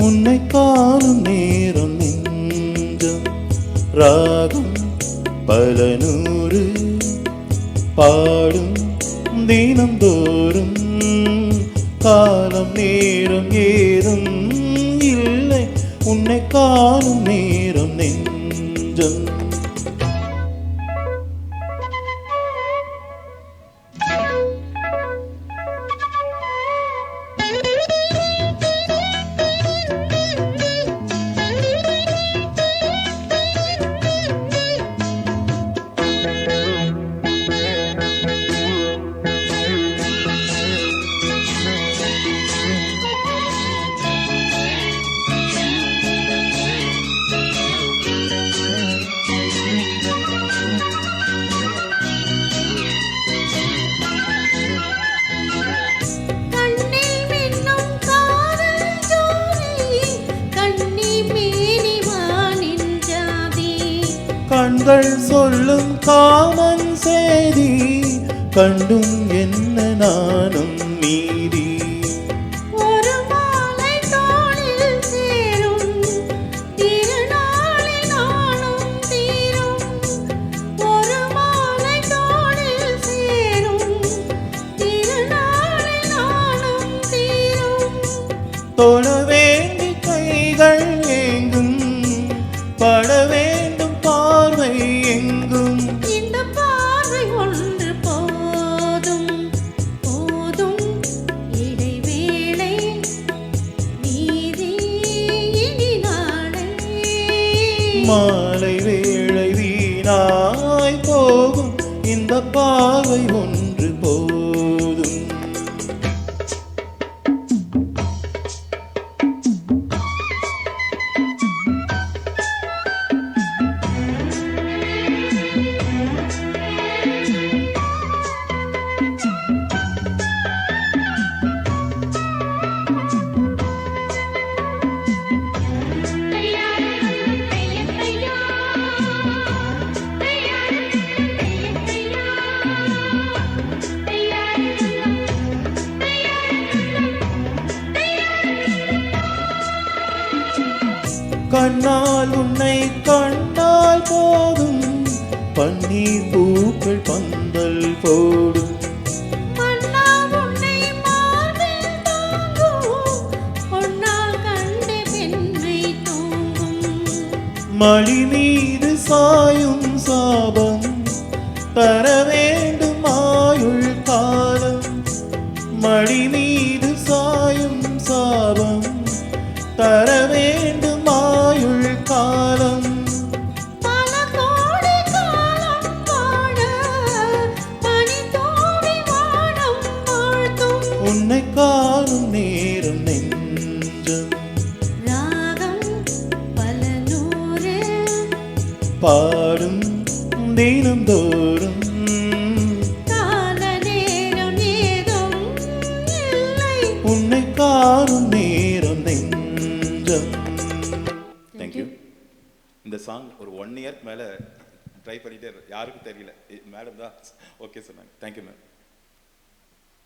உன்னை காணும் நேரம் நெஞ்சம் ராகம் பல நூறு பாடும் தினந்தோறும் காலம் நேரம் ஏதும் இல்லை உன்னை காணும் நேரம் நெஞ்சம் கண்கள் சொல்லும் காமன் செய்தி கண்டும் என்ன நானும் மீதி ஒரு மாலை தோளில் சேரும் திருநாளில் நானும் தீரும் ஒரு மாலை தோளில் சேரும் திருநாளில் நானும் தீரும் தொழ வேண்டி கைகள் எங்கும் பட வேண்டும் பார்வை எங்கும் இந்த பார்வை ஒன்று போதும் போதும் இடைவேளை நீதி இனி நாளை மாலை வேளை வீணாய் போகும் இந்த பார்வை ஒன்று போதும் கண்ணால் உன்னை கண்டால் போதும் பன்னீர் பூக்கள் பந்தல் போடும் மன்னா உன்னை மார்பில் தாங்கும் பொன்னால் கண்டு பெண்ணை தூங்கும் மடி மீது சாயும் சாபம் தர வேண்டும் ஆயுள் காலம் மடி மீது சாயும் சாபம் தர வேண்டும் ஆயுள் காலம் பல கோடி காலம் வாழ பனி தூவி வானம் வாழ்த்தும் உன்னை காணும் நேரம் நெஞ்சம் ராகம் பல நூறு பாடும் தினந்தோறும் கால நேரம் ஏதும் இல்லை உன்னை காணும் நேரம் நெஞ்சம். தேங்க்யூ. இந்த சாங் ஒரு 1 இயர்க்கு மேலே ட்ரை பண்ணிகிட்டே யாருக்கும் தெரியல, மேடம் தான் ஓகே சொன்னாங்க. Thank you ma'am.